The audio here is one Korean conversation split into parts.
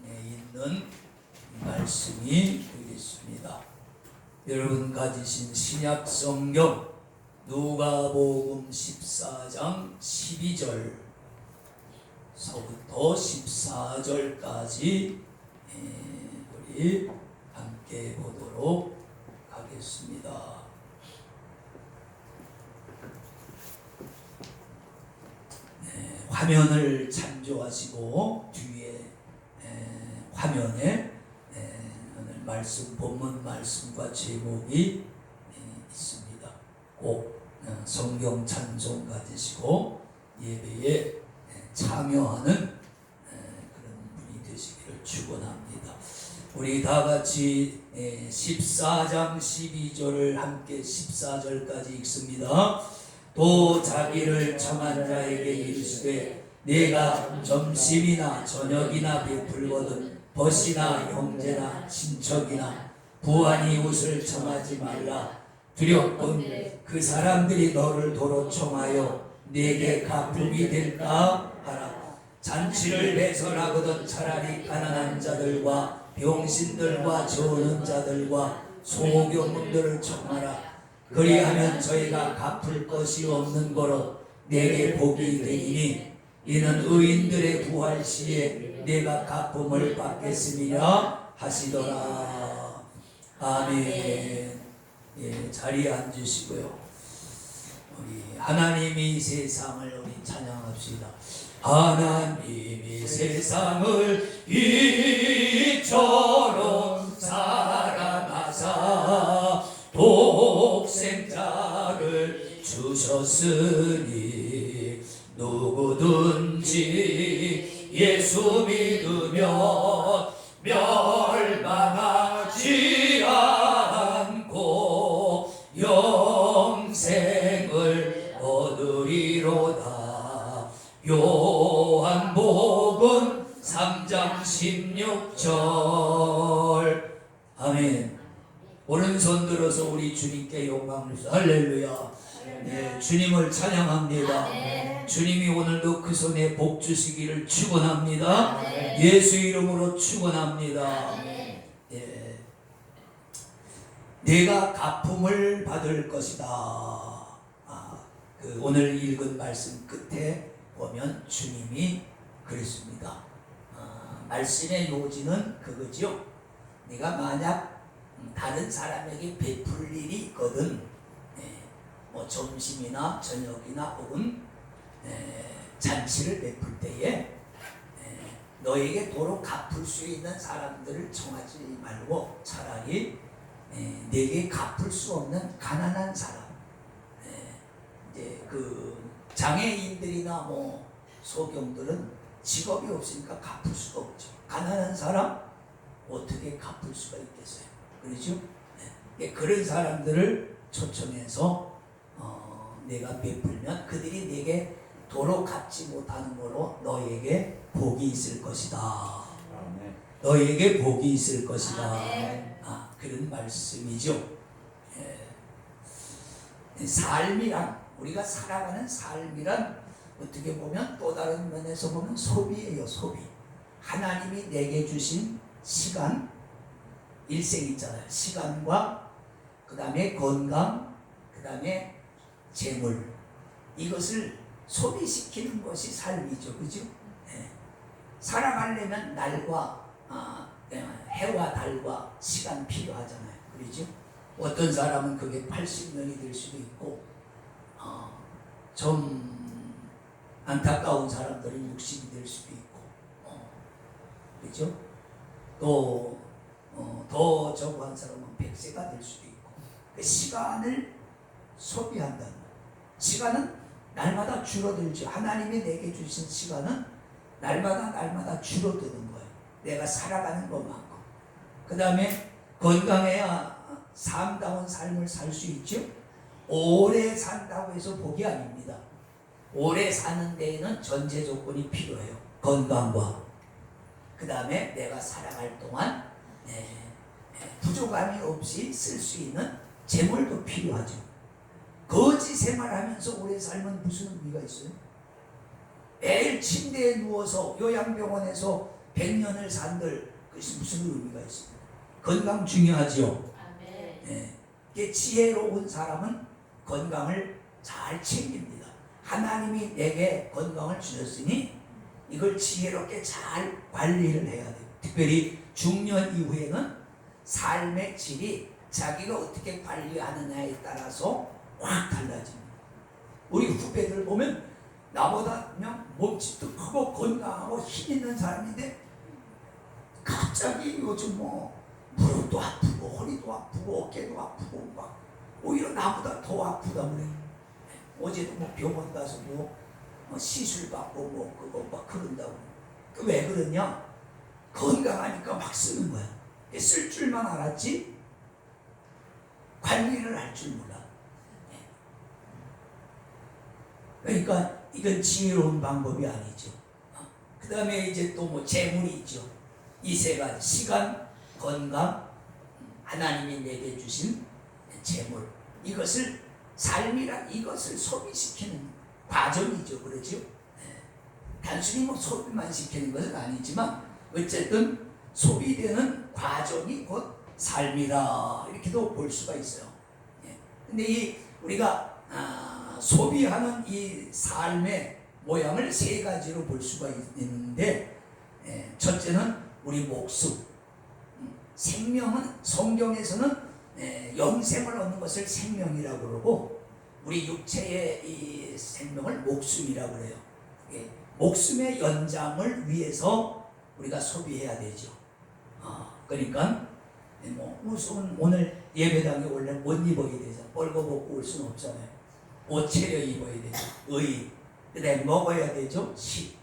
있는 말씀이 되겠습니다. 여러분 가지신 신약 성경 누가복음 14장 12절서부터 14절까지 우리 함께 보도록 하겠습니다. 화면을 참조하시고 뒤에 화면에 오늘 말씀 본문 말씀과 제목이 있습니다. 꼭 성경 찬송 가지시고 예배에 참여하는 그런 분이 되시기를 축원합니다. 우리 다 같이 14장 12절을 함께 14절까지 읽습니다. 또 자기를 청한 자에게 이르시되 내가 점심이나 저녁이나 베풀거든 벗이나 형제나 친척이나 부하니 옷을 청하지 말라. 두렵건 그 사람들이 너를 도로 청하여 내게 갚음이 될까 하라. 잔치를 배설하거든 차라리 가난한 자들과 병신들과 저는 자들과 소경문들을 청하라. 그리하면 저희가 갚을 것이 없는 거로 내게 복이 되리니 이는 의인들의 부활 시에 내가 갚음을 받겠음이라 하시더라. 아멘. 자리에 앉으시고요. 우리 하나님이 세상을 우리 찬양합시다. 하나님이 세상을 이처럼 사랑하사 독생자를 주셨으니 누구든지 예수 믿으면 멸망하지 않고 영생을 얻으리로다. 요한복음 3장 16절. 아멘. 오른손 들어서 우리 주님께 영광을 주시다. 할렐루야. 네, 주님을 찬양합니다. 주님이 오늘도 그 손에 복 주시기를 축원합니다. 예수 이름으로 축원합니다. 네. 내가 갚음을 받을 것이다. 그 오늘 읽은 말씀 끝에 보면 주님이 그랬습니다. 말씀의 요지는 그거죠. 내가 만약 다른 사람에게 베풀 일이 있거든, 뭐 점심이나 저녁이나 혹은 잔치를 베풀 때에 너에게 도로 갚을 수 있는 사람들을 청하지 말고 차라리 내게 갚을 수 없는 가난한 사람, 이제 그 장애인들이나 뭐 소경들은 직업이 없으니까 갚을 수가 없죠. 가난한 사람 어떻게 갚을 수가 있겠어요? 그렇죠? 그런 사람들을 초청해서 내가 베풀면 그들이 내게 도로 갚지 못하는 거로 너에게 복이 있을 것이다. 아멘. 너에게 복이 있을 것이다. 그런 말씀이죠. 삶이란, 우리가 살아가는 삶이란 어떻게 보면 또 다른 면에서 보면 소비예요. 소비. 하나님이 내게 주신 시간, 일생 있잖아요. 시간과 그 다음에 건강, 그 다음에 재물, 이것을 소비시키는 것이 삶이죠. 그죠? 살아가려면 날과 해와 달과 시간 필요하잖아요. 그렇죠? 어떤 사람은 그게 80년이 될 수도 있고 좀 안타까운 사람들은 60이 될 수도 있고 그렇죠? 또 더 저거한 사람은 100세가 될 수도 있고, 그 시간을 소비한다는 거예요. 시간은 날마다 줄어들죠. 하나님이 내게 주신 시간은 날마다 줄어드는 거예요. 내가 살아가는 것만큼. 그 다음에 건강해야 삶다운 삶을 살 수 있죠. 오래 산다고 해서 복이 아닙니다. 오래 사는 데에는 전제 조건이 필요해요. 건강과 그 다음에 내가 살아갈 동안 부족함이 없이 쓸 수 있는 재물도 필요하죠. 거지 생활하면서 오래 살면 무슨 의미가 있어요? 매일 침대에 누워서 요양병원에서 100년을 산들 그것이 무슨 의미가 있습니까? 건강 중요하죠. 예. 이게 지혜로운 사람은 건강을 잘 챙깁니다. 하나님이 내게 건강을 주셨으니 이걸 지혜롭게 잘 관리를 해야 돼요. 특별히 중년 이후에는 삶의 질이 자기가 어떻게 관리하느냐에 따라서 확 달라집니다. 우리 후배들 보면 나보다 그냥 몸집도 크고 건강하고 힘 있는 사람인데 갑자기 요즘 뭐 무릎도 아프고 허리도 아프고 어깨도 아프고 막 오히려 나보다 더 아프다 그래. 어제도 뭐 병원 가서 뭐 시술 받고 뭐 그거 막 그런다고. 왜 그러냐? 건강하니까 막 쓰는 거야. 쓸 줄만 알았지 관리를 할 줄 몰라. 그러니까 이건 지혜로운 방법이 아니죠. 그 다음에 이제 또 뭐 재물이 있죠. 이 세 가지 시간, 건강, 하나님이 내게 주신 재물, 이것을 삶이란 이것을 소비시키는 과정이죠. 그렇죠? 단순히 뭐 소비만 시키는 것은 아니지만 어쨌든 소비되는 과정이 곧 삶이라 이렇게도 볼 수가 있어요. 근데 이 우리가 소비하는 이 삶의 모양을 세 가지로 볼 수가 있는데, 첫째는 우리 목숨. 생명은 성경에서는 영생을 얻는 것을 생명이라고 그러고 우리 육체의 이 생명을 목숨이라고 그래요. 목숨의 연장을 위해서 우리가 소비해야 되죠. 그러니까 뭐 우선 오늘 예배당에 원래 못 입어야 되잖아. 뻘거벗고 올 수는 없잖아요. 옷 차려 입어야 되죠. 의. 그 다음에 먹어야 되죠. 식.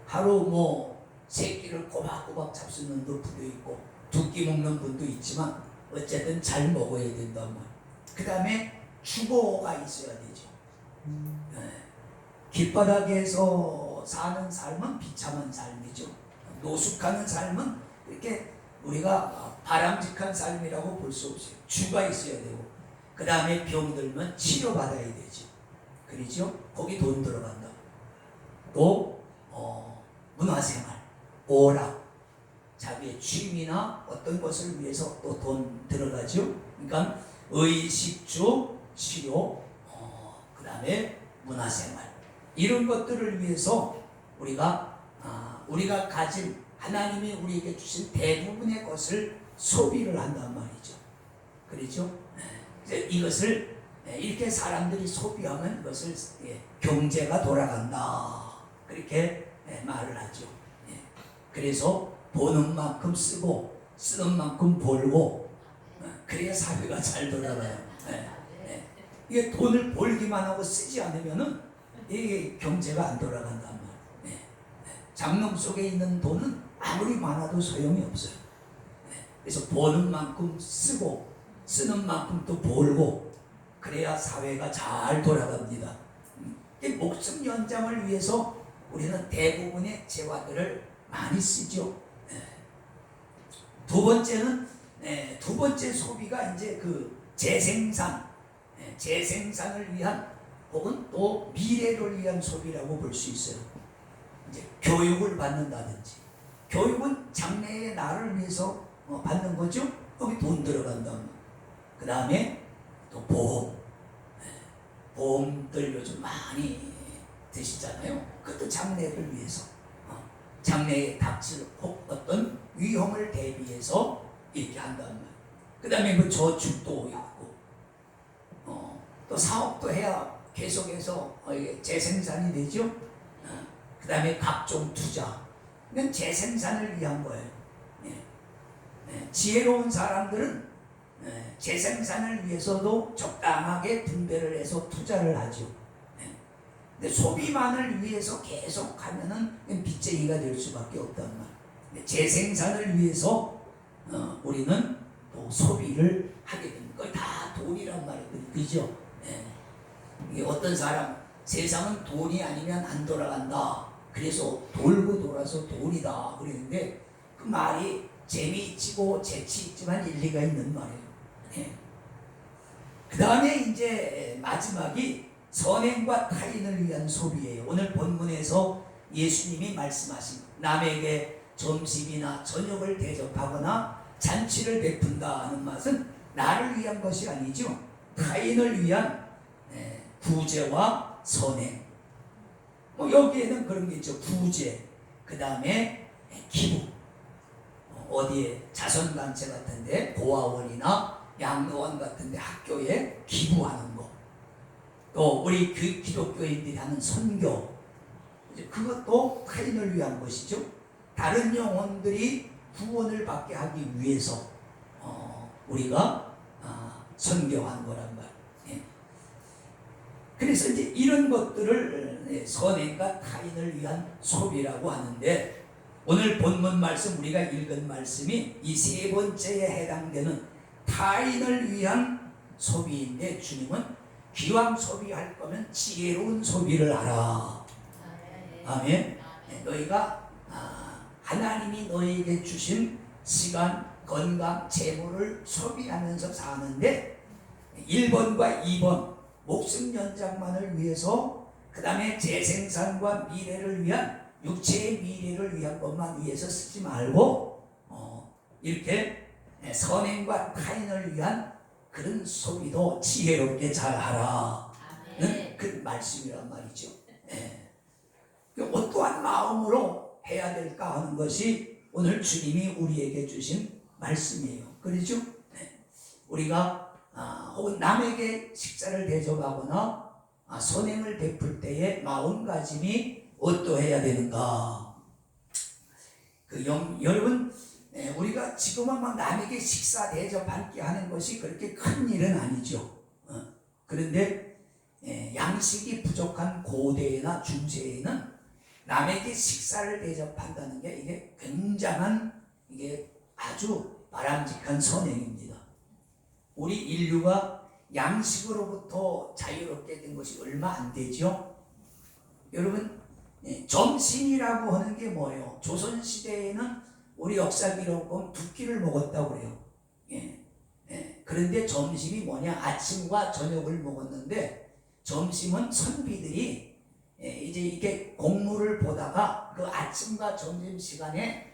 하루 뭐 세 끼를 꼬박꼬박 잡수는 분도 있고 두 끼 먹는 분도 있지만 어쨌든 잘 먹어야 된단 말이에요. 그 다음에 주거가 있어야 되죠. 길바닥에서 사는 삶은 비참한 삶이죠. 노숙하는 삶은 이렇게 우리가 바람직한 삶이라고 볼 수 없어요. 주가 있어야 되고 그 다음에 병들면 치료받아야 되죠. 그렇죠? 거기 돈 들어간다. 또 문화생활, 오락, 자기의 취미나 어떤 것을 위해서 또 돈 들어가죠. 그러니까 의식주, 치료, 그 다음에 문화생활, 이런 것들을 위해서 우리가 가진 하나님이 우리에게 주신 대부분의 것을 소비를 한단 말이죠. 그렇죠? 이것을 이렇게 사람들이 소비하면 이것을 경제가 돌아간다 그렇게 말을 하죠. 그래서 보는 만큼 쓰고 쓰는 만큼 벌고 그래야 사회가 잘 돌아가요. 이게 돈을 벌기만 하고 쓰지 않으면은 이게 경제가 안 돌아간단 말이에요. 장롱 속에 있는 돈은 아무리 많아도 소용이 없어요. 그래서 버는 만큼 쓰고 쓰는 만큼 또 벌고 그래야 사회가 잘 돌아갑니다. 목숨 연장을 위해서 우리는 대부분의 재화들을 많이 쓰죠. 두 번째 소비가 이제 그 재생산을 위한 혹은 또 미래를 위한 소비라고 볼 수 있어요. 이제 교육을 받는다든지, 교육은 장래의 나를 위해서 받는 거죠. 여기 돈 들어간다. 그 다음에 또 보험들 요즘 많이 드시잖아요. 그것도 장래를 위해서, 장래에 닥칠 혹 어떤 위험을 대비해서 이렇게 한단 말이에요. 그 다음에 뭐 저축도 있고, 또 사업도 해야 계속해서 재생산이 되죠. 그 다음에 각종 투자, 이건 재생산을 위한 거예요. 지혜로운 사람들은 재생산을 위해서도 적당하게 분배를 해서 투자를 하죠. 근데 소비만을 위해서 계속 하면은 빚쟁이가 될 수밖에 없단 말이에요. 재생산을 위해서 우리는 또 소비를 하게 됩니다. 그걸 다 돈이란 말이에요. 그죠? 이게 어떤 사람, 세상은 돈이 아니면 안 돌아간다. 그래서 돌고 돌아서 돈이다. 그랬는데 그 말이 재미있고 재치있지만 일리가 있는 말이에요. 그 다음에 이제 마지막이 선행과 타인을 위한 소비예요. 오늘 본문에서 예수님이 말씀하신 남에게 점심이나 저녁을 대접하거나 잔치를 베푼다 하는 맛은 나를 위한 것이 아니죠. 타인을 위한 구제와 선행. 여기에는 그런 게 있죠. 구제, 그 다음에 기부. 어디에 자선단체 같은데 고아원이나 양로원 같은데 학교에 기부하는 거. 또 우리 기독교인들이 하는 선교. 그것도 타인을 위한 것이죠. 다른 영혼들이 구원을 받게 하기 위해서 우리가 선교하는 거란 말이에요. 그래서 이제 이런 것들을 선행과 타인을 위한 소비라고 하는데, 오늘 본문 말씀 우리가 읽은 말씀이 이 세 번째에 해당되는 타인을 위한 소비인데, 주님은 기왕 소비할 거면 지혜로운 소비를 하라. 아멘. 너희가 하나님이 너희에게 주신 시간, 건강, 재물을 소비하면서 사는데 1번과 2번 목숨 연장만을 위해서, 그 다음에 재생산과 미래를 위한 육체의 미래를 위한 것만 위해서 쓰지 말고 이렇게 선행과 타인을 위한 그런 소비도 지혜롭게 잘하라는 그 말씀이란 말이죠. 어떠한 마음으로 해야 될까 하는 것이 오늘 주님이 우리에게 주신 말씀이에요. 그렇죠? 우리가 혹은 남에게 식사를 대접하거나 선행을 베풀 때의 마음가짐이 어떠해야 되는가? 여러분, 우리가 지금은 막 남에게 식사 대접 함께 하는 것이 그렇게 큰 일은 아니죠. 그런데 양식이 부족한 고대나 중세에는 남에게 식사를 대접한다는 게 이게 굉장한, 이게 아주 바람직한 선행입니다. 우리 인류가 양식으로부터 자유롭게 된 것이 얼마 안 되죠. 여러분, 점심이라고 하는 게 뭐예요? 조선시대에는 우리 역사 기록 보면 두 끼를 먹었다고 그래요. 그런데 점심이 뭐냐? 아침과 저녁을 먹었는데, 점심은 선비들이 이제 이렇게 공무를 보다가 그 아침과 점심 시간에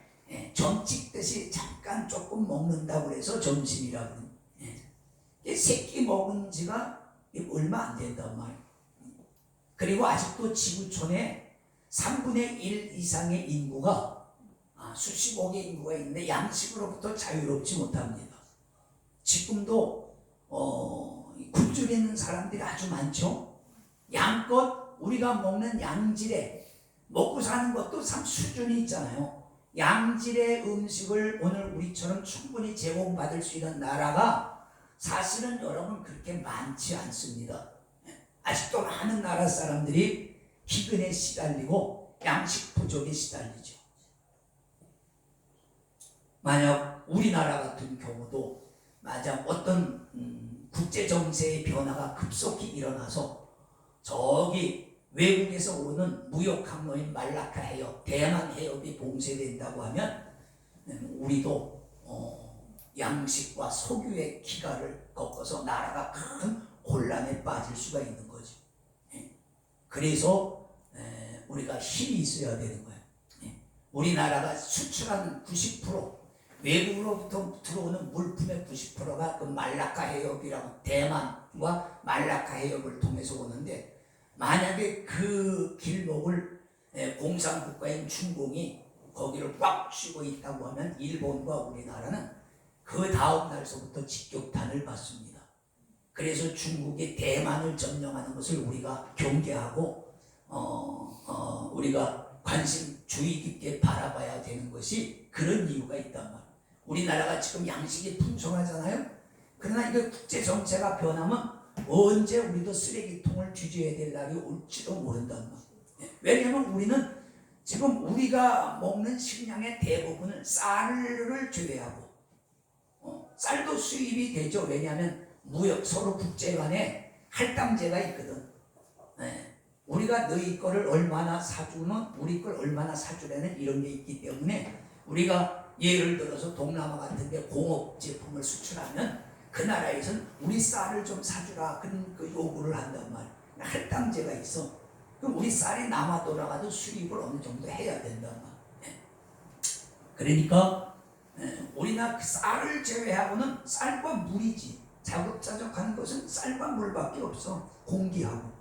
점 찍듯이 잠깐 조금 먹는다고 해서 점심이라고 그래요. 새끼 먹은 지가 얼마 안 된단 말이에요. 그리고 아직도 지구촌에 3분의 1 이상의 인구가 수십억의 인구가 있는데 양식으로부터 자유롭지 못합니다. 지금도 굶주리는 사람들이 아주 많죠. 양껏 우리가 먹는 양질의, 먹고 사는 것도 참 수준이 있잖아요. 양질의 음식을 오늘 우리처럼 충분히 제공받을 수 있는 나라가 사실은 여러분 그렇게 많지 않습니다. 아직도 많은 나라 사람들이 기근에 시달리고 양식 부족에 시달리죠. 만약 우리나라 같은 경우도 만약 어떤 국제 정세의 변화가 급속히 일어나서 저기 외국에서 오는 무역 항로인 말라카 해협, 대만 해협이 봉쇄된다고 하면 우리도 양식과 석유의 기가를 꺾어서 나라가 큰 혼란에 빠질 수가 있는 거죠. 그래서 우리가 힘이 있어야 되는 거예요. 우리나라가 수출하는 90%, 외국으로부터 들어오는 물품의 90%가 그 말라카 해협이라고, 대만과 말라카 해협을 통해서 오는데, 만약에 그 길목을 공산국가인 중공이 거기를 꽉 쥐고 있다고 하면 일본과 우리나라는 그 다음 날서부터 직격탄을 받습니다. 그래서 중국이 대만을 점령하는 것을 우리가 경계하고 우리가 관심 주의 깊게 바라봐야 되는 것이 그런 이유가 있단 말이에요. 우리나라가 지금 양식이 풍성하잖아요. 그러나 이거 국제 정세가 변하면 언제 우리도 쓰레기통을 뒤져야 될 날이 올지도 모른단 말이에요. 왜냐하면 우리는 지금 우리가 먹는 식량의 대부분을 쌀을 제외하고, 쌀도 수입이 되죠. 왜냐하면 무역, 서로 국제 간에 할당제가 있거든. 우리가 너희 거를 얼마나 사주면 우리 걸 얼마나 사주라는 이런 게 있기 때문에, 우리가 예를 들어서 동남아 같은 데 공업 제품을 수출하면 그 나라에서는 우리 쌀을 좀 사주라 그런 그 요구를 한단 말이야. 할당제가 있어. 그럼 우리 쌀이 남아 돌아가도 수입을 어느 정도 해야 된단 말이에요. 그러니까 우리나라 그 쌀을 제외하고는 쌀과 물이지. 자급자족하는 것은 쌀과 물밖에 없어. 공기하고.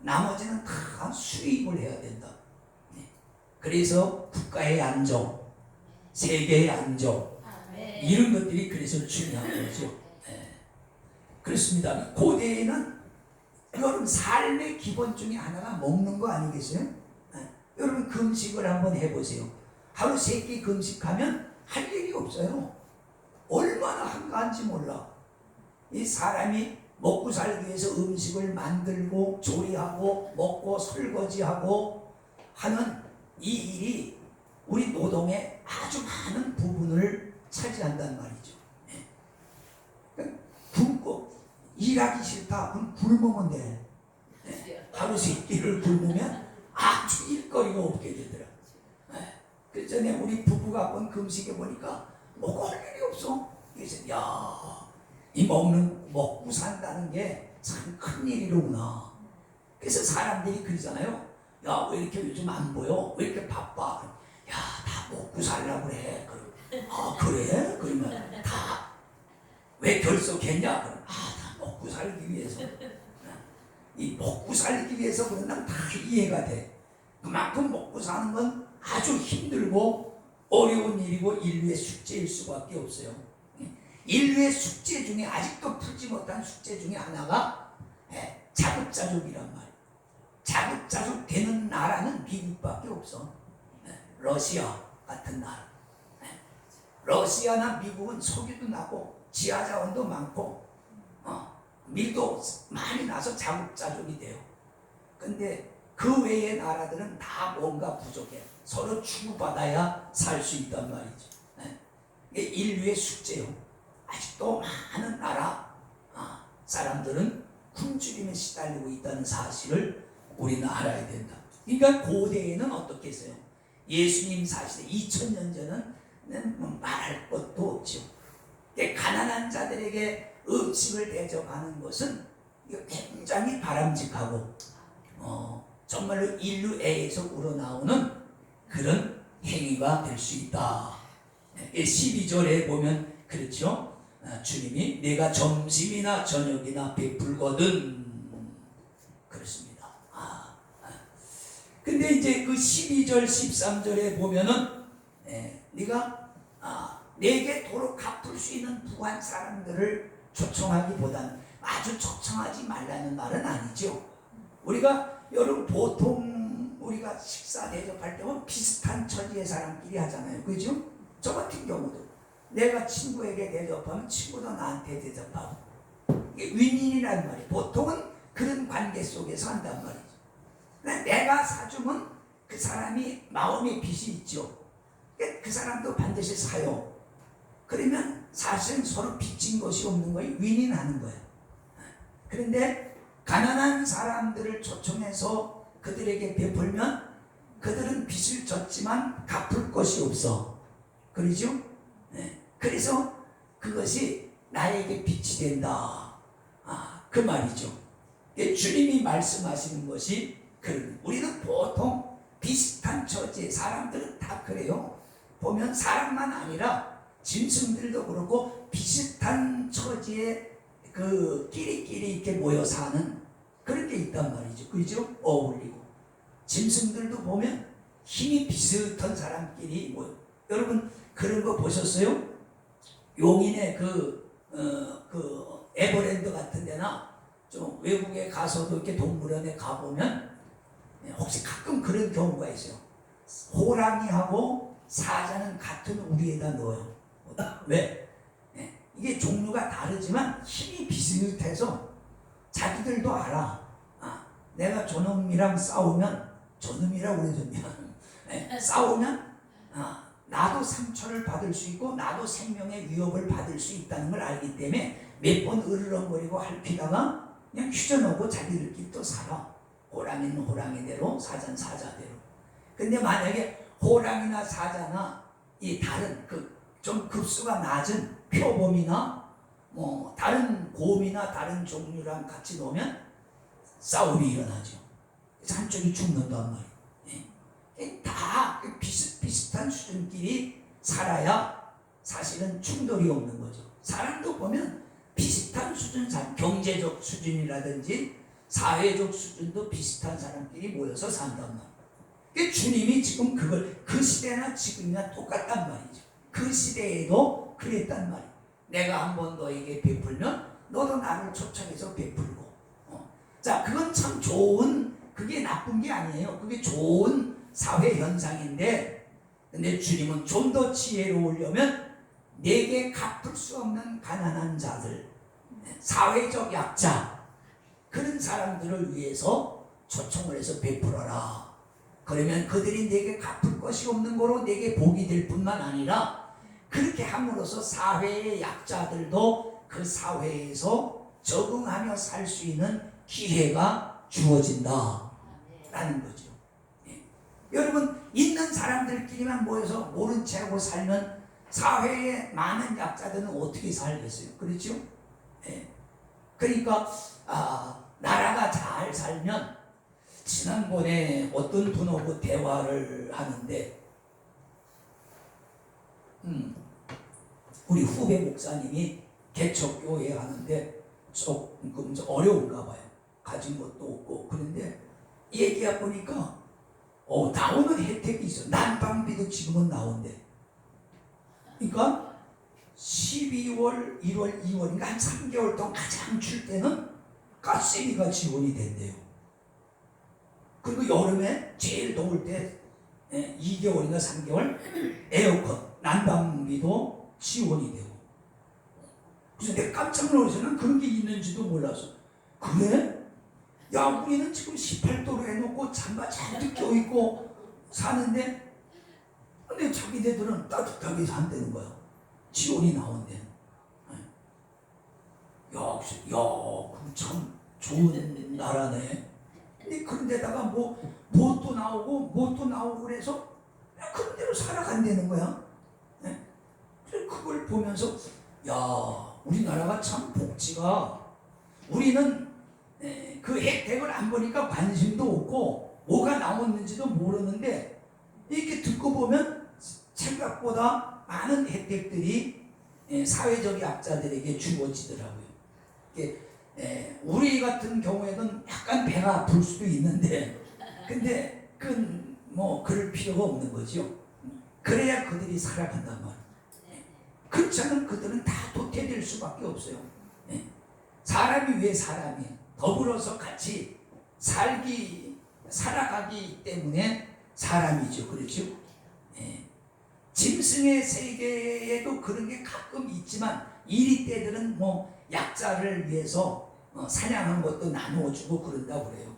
나머지는 다 수입을 해야 된다. 그래서 국가의 안정, 세계의 안정, 이런 것들이 그래서 중요한 거죠. 그렇습니다. 고대에는 여러분 삶의 기본 중에 하나가 먹는 거 아니겠어요? 여러분 금식을 한번 해보세요. 하루 3끼 금식하면 할 일이 없어요. 얼마나 한가한지 몰라. 이 사람이 먹고 살기 위해서 음식을 만들고 조리하고 먹고 설거지하고 하는 이 일이 우리 노동의 아주 많은 부분을 차지한단 말이죠. 굶고 일하기 싫다. 그럼 굶으면 돼. 하루 3끼를 굶으면 아주 일거리가 없게 되더라. 그 전에 우리 부부가 본 금식에 보니까 먹고 할 일이 없어. 그래서 이 먹고 산다는 게 참 큰 일이로구나. 그래서 사람들이 그러잖아요. 야, 왜 이렇게 요즘 안 보여? 왜 이렇게 바빠? 야, 다 먹고 살려고 그래. 아, 그래? 그러면 다 왜 결석했냐? 그럼 다 먹고 살기 위해서. 이 먹고 살기 위해서 그런다면 다 이해가 돼. 그만큼 먹고 사는 건 아주 힘들고 어려운 일이고 인류의 숙제일 수밖에 없어요. 인류의 숙제 중에 아직도 풀지 못한 숙제 중에 하나가 자급자족이란 말이에요. 자급자족 되는 나라는 미국밖에 없어. 러시아 같은 나라. 러시아나 미국은 석유도 나고 지하자원도 많고 밀도 많이 나서 자급자족이 돼요. 근데 그 외의 나라들은 다 뭔가 부족해. 서로 주고받아야 살 수 있단 말이죠. 이게 인류의 숙제요. 아직도 많은 나라 사람들은 굶주림에 시달리고 있다는 사실을 우리는 알아야 된다. 그러니까 고대에는 어떻게 했어요? 예수님 사시대 2000년 전은 말할 것도 없죠. 가난한 자들에게 음식을 대접하는 것은 굉장히 바람직하고 정말로 인류애에서 우러나오는 그런 행위가 될 수 있다. 12절에 보면 그렇죠. 주님이 내가 점심이나 저녁이나 베풀거든. 그렇습니다. 근데 이제 그 12절 13절에 보면은 네가 내게 도로 갚을 수 있는 부한 사람들을 초청하기보다는 아주 초청하지 말라는 말은 아니죠. 우리가 여러분 보통 우리가 식사 대접할 때는 비슷한 처지의 사람끼리 하잖아요. 그죠? 저 같은 경우도 내가 친구에게 대접하면 친구도 나한테 대접하고 이게 윈윈이라는 말이에요. 보통은 그런 관계 속에서 한단 말이죠. 내가 사주면 그 사람이 마음의 빚이 있죠. 그 사람도 반드시 사요. 그러면 사실은 서로 빚진 것이 없는 거예요. 윈윈하는 거예요. 그런데 가난한 사람들을 초청해서 그들에게 베풀면 그들은 빚을 졌지만 갚을 것이 없어. 그러죠? 그래서 그것이 나에게 빚이 된다. 그 말이죠. 주님이 말씀하시는 것이 우리는 보통 비슷한 처지의 사람들은 다 그래요. 보면 사람만 아니라 짐승들도 그렇고 비슷한 처지에 그 끼리끼리 이렇게 모여 사는 그런 게 있단 말이죠. 그죠? 어울리고 짐승들도 보면 힘이 비슷한 사람끼리 모여. 여러분 그런 거 보셨어요? 용인의 그 에버랜드 같은 데나 좀 외국에 가서도 이렇게 동물원에 가보면 혹시 가끔 그런 경우가 있어요. 호랑이하고 사자는 같은 우리에다 넣어요. 왜? 이게 종류가 다르지만 힘이 비슷해서 자기들도 알아. 내가 저놈이랑 싸우면 저놈이라고 그러잖아요. 싸우면 나도 상처를 받을 수 있고 나도 생명의 위협을 받을 수 있다는 걸 알기 때문에 몇 번 으르렁거리고 핥히다가 그냥 휴전하고 자기들끼리 또 살아. 호랑이는 호랑이대로 사자는 사자대로. 근데 만약에 호랑이나 사자나 이 다른 좀 급수가 낮은 표범이나 뭐 다른 곰이나 다른 종류랑 같이 놓으면 싸움이 일어나죠. 그래서 한쪽이 죽는단 말이에요. 다 비슷비슷한 수준끼리 살아야 사실은 충돌이 없는 거죠. 사람도 보면 비슷한 수준, 경제적 수준이라든지 사회적 수준도 비슷한 사람끼리 모여서 산단 말이에요. 그러니까 주님이 지금 그걸 그 시대나 지금이나 똑같단 말이죠. 그 시대에도 그랬단 말이에요. 내가 한번 너에게 베풀면 너도 나를 초청해서 베풀고. 자, 그건 참 좋은, 그게 나쁜 게 아니에요. 그게 좋은 사회 현상인데, 근데 주님은 좀 더 지혜로우려면 내게 갚을 수 없는 가난한 자들, 사회적 약자, 그런 사람들을 위해서 초청을 해서 베풀어라. 그러면 그들이 내게 갚을 것이 없는 거로 내게 복이 될 뿐만 아니라 그렇게 함으로써 사회의 약자들도 그 사회에서 적응하며 살 수 있는 기회가 주어진다 라는 거죠. 여러분, 있는 사람들끼리만 모여서 모른 채하고 살면 사회의 많은 약자들은 어떻게 살겠어요? 그렇죠? 그러니까 나라가 잘 살면, 지난번에 어떤 분하고 대화를 하는데 우리 후배 목사님이 개척교회 하는데 조금 어려운가 봐요. 가진 것도 없고. 그런데 얘기해 보니까 나오는 혜택이 있어. 난방비도 지금은 나온대. 그러니까 12월, 1월, 2월인가 한 3개월 동안 가장 출 때는 가스비가 지원이 된대요. 그리고 여름에 제일 더울 때 2개월인가 3개월 에어컨, 난방비도 지원이 되고. 그래서 내가 깜짝 놀라서 난 그런 게 있는지도 몰라서. 그래? 야, 우리는 지금 18도로 해놓고 잠바 잔뜩 껴입고 사는데, 근데 자기네들은 따뜻하게 산다는 거야. 지원이 나온대. 야, 그럼 참 좋은 나라네. 근데 그런 데다가 뭣도 나오고 그래서 그런 대로 살아간다는 거야. 그래서 그걸 보면서, 야, 우리나라가 참 복지가, 우리는 그 혜택을 안 보니까 관심도 없고 뭐가 나오는지도 모르는데, 이렇게 듣고 보면 생각보다 많은 혜택들이 사회적 약자들에게 주어지더라고요. 우리 같은 경우에는 약간 배가 아플 수도 있는데, 근데 그럴 필요가 없는 거죠. 그래야 그들이 살아간단 말이에요. 그렇지 않으면 그들은 다 도태될 수밖에 없어요. 사람이 왜 사람이에요? 더불어서 같이 살아가기 때문에 사람이죠. 그렇죠? 짐승의 세계에도 그런 게 가끔 있지만, 이리 때들은 약자를 위해서 사냥한 것도 나누어주고 그런다고 그래요.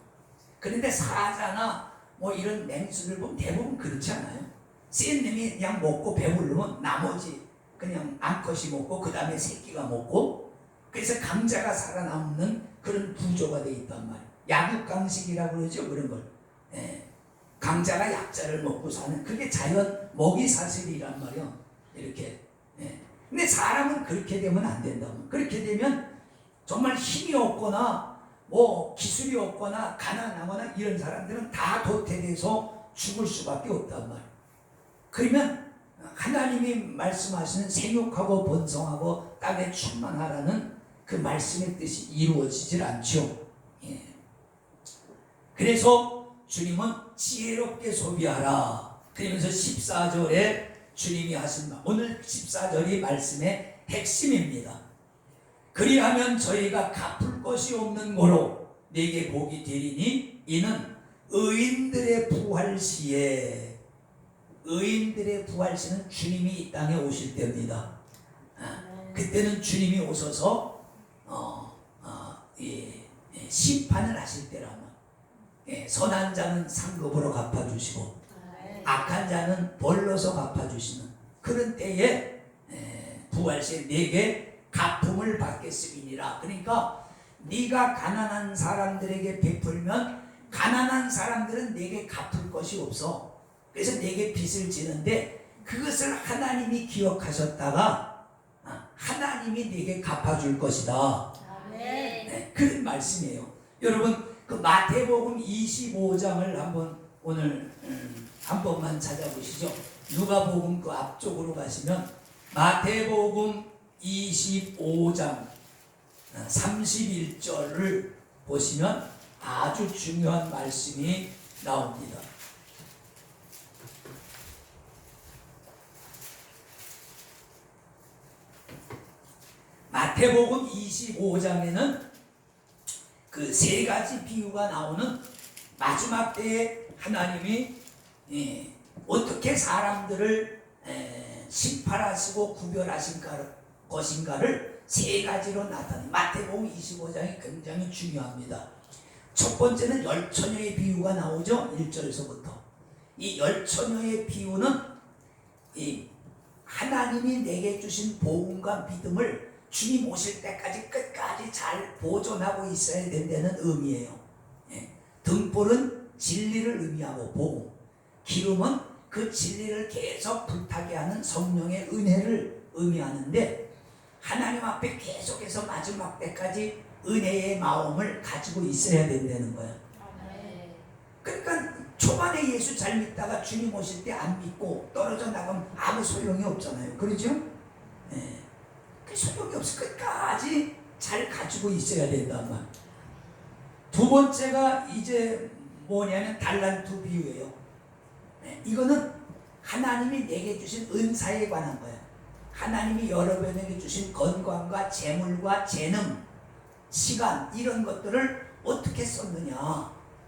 그런데 사자나 이런 맹수를 보면 대부분 그렇지 않아요? 센 놈이 그냥 먹고 배부르면 나머지 그냥 암컷이 먹고 그 다음에 새끼가 먹고, 그래서 강자가 살아남는 그런 구조가 돼 있단 말이에요. 약육강식이라고 그러죠. 그런 걸. 강자가 약자를 먹고 사는, 그게 자연 먹이사슬이란 말이에요. 이렇게. 근데 사람은 그렇게 되면 안 된다면, 그렇게 되면 정말 힘이 없거나 기술이 없거나 가난하거나 이런 사람들은 다 도태돼서 죽을 수밖에 없단 말이에요. 그러면 하나님이 말씀하시는 생육하고 번성하고 땅에 충만하라는 그 말씀의 뜻이 이루어지질 않죠. 그래서 주님은 지혜롭게 소비하라. 그러면서 14절에 주님이 하신 말, 오늘 14절이 말씀의 핵심입니다. 그리하면 저희가 갚을 것이 없는 거로 내게 복이 되리니, 이는 의인들의 부활 시에, 의인들의 부활 시는 주님이 이 땅에 오실 때입니다. 그때는 주님이 오셔서 심판을 하실 때라면, 선한 자는 상급으로 갚아주시고 악한 자는 벌로서 갚아주시는 그런 때에 부활시에 내게 갚음을 받겠음이니라. 그러니까 네가 가난한 사람들에게 베풀면 가난한 사람들은 내게 갚을 것이 없어. 그래서 내게 빚을 지는데 그것을 하나님이 기억하셨다가 하나님이 내게 갚아줄 것이다. 그런 말씀이에요. 여러분, 그 마태복음 25장을 한번 오늘 한 번만 찾아보시죠. 누가복음 그 앞쪽으로 가시면 마태복음 25장 31절을 보시면 아주 중요한 말씀이 나옵니다. 마태복음 25장에는 그 세 가지 비유가 나오는 마지막 때에 하나님이 어떻게 사람들을 심판하시고 구별하신 것인가를 세 가지로 나타내요. 마태복음 25장이 굉장히 중요합니다. 첫 번째는 열처녀의 비유가 나오죠. 1절에서부터. 이 열처녀의 비유는 이 하나님이 내게 주신 복음과 믿음을 주님 오실 때까지 끝까지 잘 보존하고 있어야 된다는 의미예요. 등불은 진리를 의미하고 복음, 기름은 그 진리를 계속 불타게 하는 성령의 은혜를 의미하는데, 하나님 앞에 계속해서 마지막 때까지 은혜의 마음을 가지고 있어야 된다는 거예요. 그러니까 초반에 예수 잘 믿다가 주님 오실 때 안 믿고 떨어져 나가면 아무 소용이 없잖아요. 그렇죠? 그 소용이 없어. 끝까지 잘 가지고 있어야 된단 말. 두 번째가 이제 뭐냐면 달란트 비유예요. 이거는 하나님이 내게 주신 은사에 관한 거예요. 하나님이 여러분에게 주신 건강과 재물과 재능, 시간 이런 것들을 어떻게 썼느냐.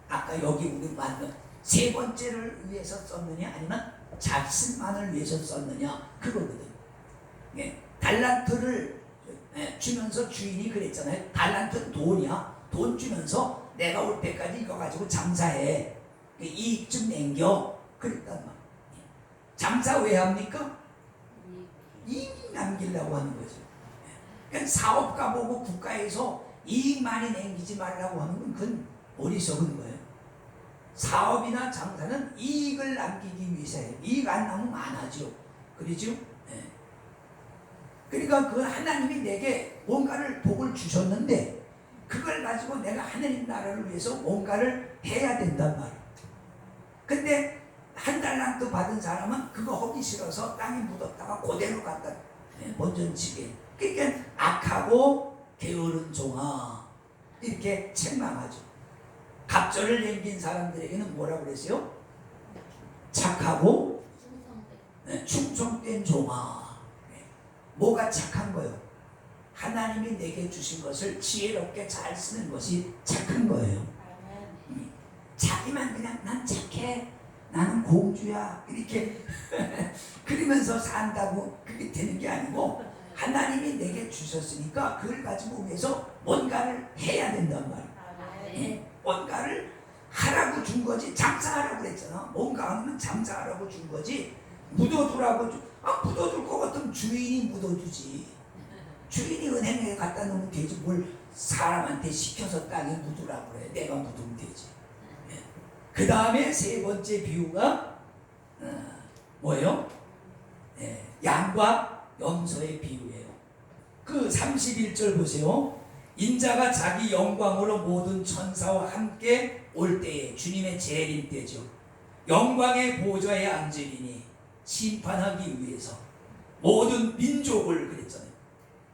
아까 여기 우리 만든 세 번째를 위해서 썼느냐 아니면 자신만을 위해서 썼느냐 그거거든. 달란트를 주면서 주인이 그랬잖아요. 달란트는 돈이야. 돈 주면서 내가 올 때까지 이거 가지고 장사해. 이익 좀 남겨. 그랬단 말이야. 장사 왜 합니까? 이익 남기려고 하는 거죠. 그러니까 사업가 보고 국가에서 이익 많이 남기지 말라고 하는 건 그건 어리석은 거예요. 사업이나 장사는 이익을 남기기 위해서예요. 이익 안 나면 안 하죠. 그러죠? 그러니까 그 하나님이 내게 뭔가를 복을 주셨는데 그걸 가지고 내가 하나님 나라를 위해서 뭔가를 해야 된단 말이에요. 근데 한 달란트 받은 사람은 그거 하기 싫어서 땅에 묻었다가 그대로 갖다 본전치게. 그러니까 악하고 게으른 종아 이렇게 책망하죠. 갑절을 남긴 사람들에게는 뭐라고 그랬어요? 착하고 충성된 종아. 뭐가 착한 거예요? 하나님이 내게 주신 것을 지혜롭게 잘 쓰는 것이 착한 거예요. 자기만 그냥 난 착해, 나는 공주야 이렇게 그러면서 산다고 그게 되는 게 아니고 하나님이 내게 주셨으니까 그걸 가지고 위해서 뭔가를 해야 된단 말이에요. 뭔가를 하라고 준 거지. 장사하라고 그랬잖아. 뭔가 하면 장사하라고 준 거지. 묻어두라고 묻어둘 것 같으면 주인이 묻어두지. 주인이 은행에 갖다 놓으면 되지. 뭘 사람한테 시켜서 땅에 묻으라고 그래. 내가 묻으면 되지. 그 다음에 세 번째 비유가 뭐예요? 양과 염소의 비유예요. 그 31절 보세요. 인자가 자기 영광으로 모든 천사와 함께 올 때에, 주님의 재림 때죠. 영광의 보좌에 앉으리니 심판하기 위해서 모든 민족을 그랬잖아요.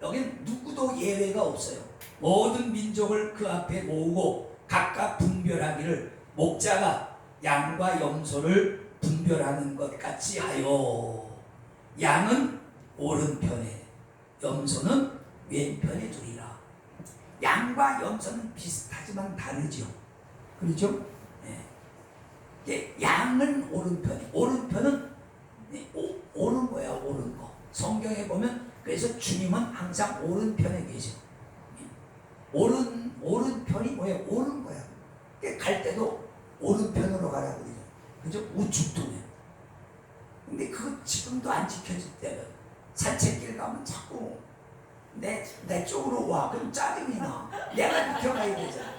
여기는 누구도 예외가 없어요. 모든 민족을 그 앞에 모으고 각각 분별하기를 목자가 양과 염소를 분별하는 것 같이 하여 양은 오른편에 염소는 왼편에 두리라. 양과 염소는 비슷하지만 다르죠. 그렇죠? 양은 오른편에, 오른편은 옳은 거야, 옳은 거. 성경에 보면 그래서 주님은 항상 오른편에 계셔. 오른편이 뭐야? 옳은 거야. 갈 때도 오른편으로 가라고 그래요. 그죠? 우측통에. 근데 그거 지금도 안 지켜질 때는 산책길 가면 자꾸 내 쪽으로 와. 그럼 짜증이 나. 내가 비켜가야 되잖아.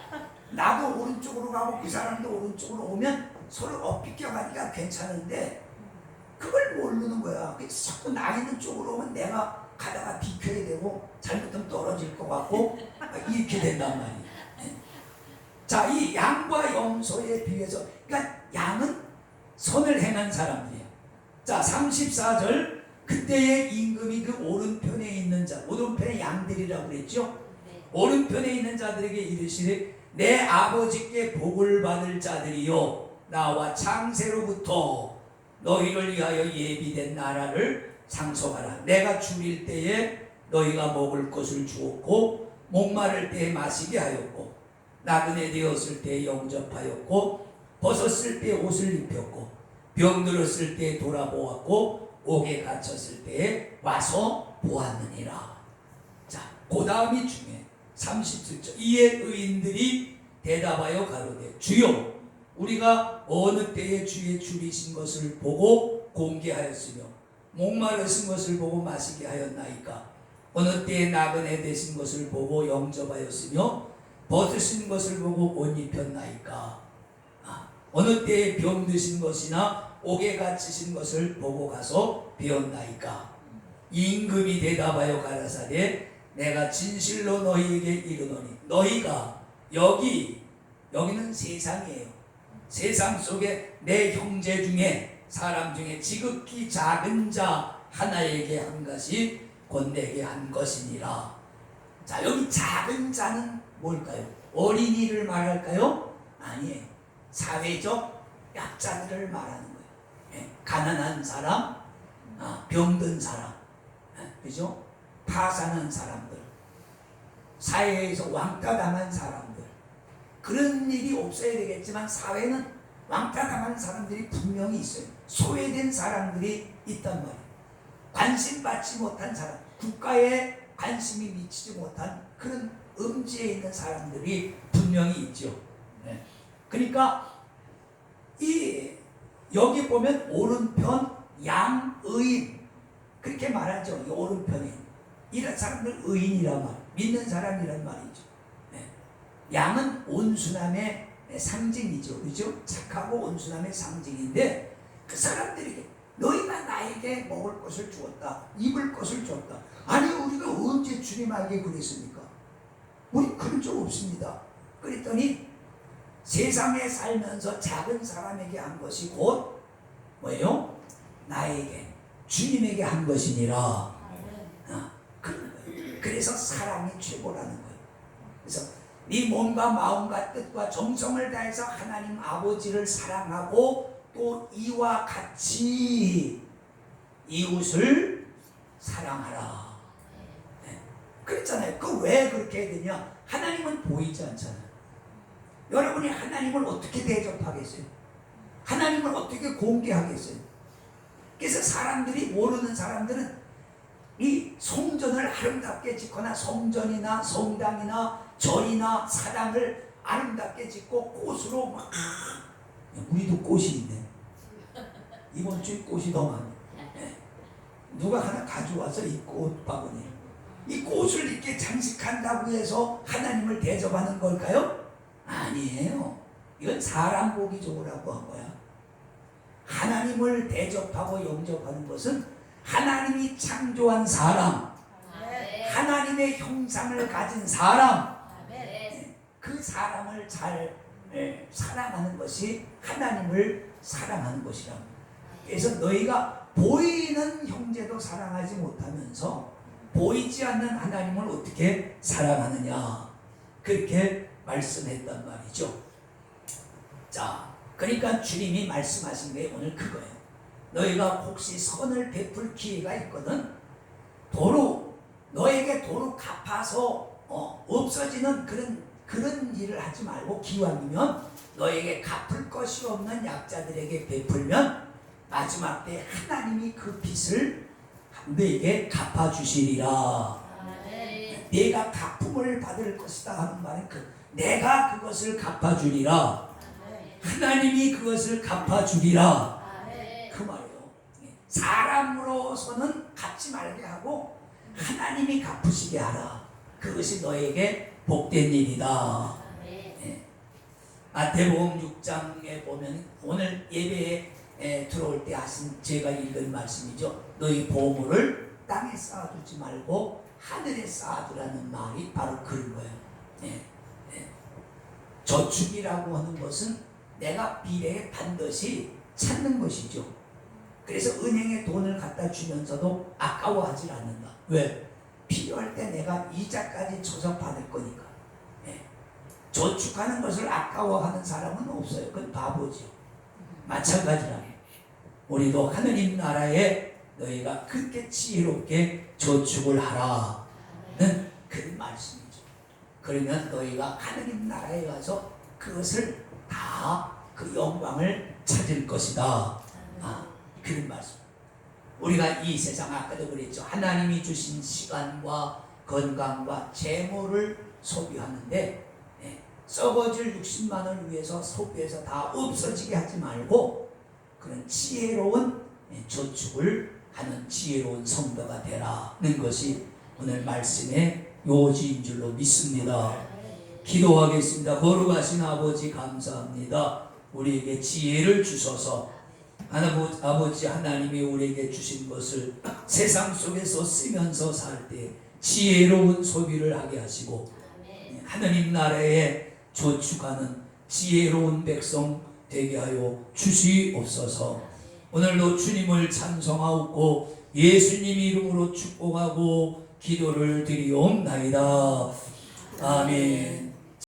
나도 오른쪽으로 가고 그 사람도 오른쪽으로 오면 서로 비껴가니까 괜찮은데 그걸 모르는 거야. 그래서 자꾸 나 있는 쪽으로 오면 내가 가다가 비켜야 되고 잘못하면 떨어질 것 같고 이렇게 된단 말이야. 자, 이 양과 염소에 비해서, 그러니까 양은 선을 행한 사람들이에요. 자, 34절, 그때의 임금이 그 오른편에 있는 자, 오른편에 양들이라고 그랬죠. 오른편에 있는 자들에게 이르시되 내 아버지께 복을 받을 자들이요 나와 창세로부터 너희를 위하여 예비된 나라를 상속하라. 내가 줄일 때에 너희가 먹을 것을 주었고 목마를 때에 마시게 하였고 나그네 되었을 때에 영접하였고 벗었을 때에 옷을 입혔고 병들었을 때에 돌아보았고 옥에 갇혔을 때에 와서 보았느니라. 자, 그 다음이 중요해. 37절. 이에 의인들이 대답하여 가로되 주여 우리가 어느 때에 주의 줄이신 것을 보고 공개하였으며 목마르신 것을 보고 마시게 하였나이까. 어느 때에 나그네 되신 것을 보고 영접하였으며 벗으신 것을 보고 옷 입혔나이까. 어느 때에 병드신 것이나 옥에 갇히신 것을 보고 가서 배웠나이까. 임금이 대답하여 가라사대 내가 진실로 너희에게 이르노니 너희가 여기는 세상이에요. 세상 속에 내 형제 중에 사람 중에 지극히 작은 자 하나에게 한 것이 곧 내게 한 것이니라. 자, 여기 작은 자는 뭘까요? 어린이를 말할까요? 아니에요. 사회적 약자들을 말하는 거예요. 가난한 사람, 병든 사람, 그죠? 파산한 사람들, 사회에서 왕따당한 사람들. 그런 일이 없어야 되겠지만 사회는 왕따당한 사람들이 분명히 있어요. 소외된 사람들이 있단 말이에요. 관심받지 못한 사람, 국가에 관심이 미치지 못한 그런 음지에 있는 사람들이 분명히 있죠. 그러니까 여기 보면 오른편 양의인 그렇게 말하죠. 이 오른편에 이런 사람들 의인이란 말, 믿는 사람이란 말이죠. 양은 온순함의 상징이죠. 그죠? 착하고 온순함의 상징인데 그 사람들에게 너희가 나에게 먹을 것을 주었다, 입을 것을 줬다. 아니 우리가 언제 주님에게 그랬습니까? 우리 그런 적 없습니다. 그랬더니 세상에 살면서 작은 사람에게 한 것이 곧 뭐예요? 나에게 주님에게 한 것이니라. 그래서 사랑이 최고라는 거예요. 그래서 네 몸과 마음과 뜻과 정성을 다해서 하나님 아버지를 사랑하고 또 이와 같이 이웃을 사랑하라. 그랬잖아요. 그 왜 그렇게 해야 되냐? 하나님은 보이지 않잖아요. 여러분이 하나님을 어떻게 대접하겠어요? 하나님을 어떻게 공개하겠어요? 그래서 사람들이 모르는 사람들은 이 성전을 아름답게 짓거나 성전이나 성당이나 절이나 사당을 아름답게 짓고 꽃으로 막 우리도 꽃이 있네. 이번 주에 꽃이 더 많네. 누가 하나 가져와서 이 꽃바구니 이 꽃을 이렇게 장식한다고 해서 하나님을 대접하는 걸까요? 아니에요. 이건 사람 보기 좋으라고 한 거야. 하나님을 대접하고 영접하는 것은 하나님이 창조한 사람, 하나님의 형상을 가진 사람, 그 사람을 잘 사랑하는 것이 하나님을 사랑하는 것이라고. 그래서 너희가 보이는 형제도 사랑하지 못하면서 보이지 않는 하나님을 어떻게 사랑하느냐, 그렇게 말씀했단 말이죠. 자, 그러니까 주님이 말씀하신 게 오늘 그거예요. 너희가 혹시 선을 베풀 기회가 있거든 도로 너에게 도로 갚아서 없어지는 그런 일을 하지 말고 기왕이면 너에게 갚을 것이 없는 약자들에게 베풀면 마지막 때 하나님이 그 빚을 너에게 갚아주시리라. 내가 갚음을 받을 것이다 하는 말은 내가 그것을 갚아주리라. 하나님이 그것을 갚아주리라. 그 말이에요. 사람으로서는 갚지 말게 하고 하나님이 갚으시게 하라. 그것이 너에게 복된 일이다. 마태복음 6장에 보면 오늘 예배에 들어올 때 하신 제가 읽은 말씀이죠. 너희 보물을 땅에 쌓아두지 말고 하늘에 쌓아두라는 말이 바로 그런 거예요. 저축이라고 하는 것은 내가 미래에 반드시 찾는 것이죠. 그래서 은행에 돈을 갖다 주면서도 아까워하지 않는다. 왜? 필요할 때 내가 이자까지 줘서 받을 거니까. 예. 저축하는 것을 아까워하는 사람은 없어요. 그건 바보죠. 마찬가지라. 우리도 하느님 나라에 너희가 그렇게 지혜롭게 저축을 하라는 그런 말씀이죠. 그러면 너희가 하느님 나라에 가서 그것을 다 그 영광을 찾을 것이다. 그런 말씀. 우리가 이 세상 아까도 그랬죠. 하나님이 주신 시간과 건강과 재물을 소비하는데 썩어질 60만을 위해서 소비해서 다 없어지게 하지 말고 그런 지혜로운 저축을 하는 지혜로운 성도가 되라는 것이 오늘 말씀의 요지인 줄로 믿습니다. 기도하겠습니다. 거룩하신 아버지 감사합니다. 우리에게 지혜를 주셔서 아버지 하나님이 우리에게 주신 것을 세상 속에서 쓰면서 살 때 지혜로운 소비를 하게 하시고 하나님 나라에 저축하는 지혜로운 백성 되게 하여 주시옵소서. 오늘도 주님을 찬송하옵고 예수님 이름으로 축복하고 기도를 드리옵나이다. 아멘.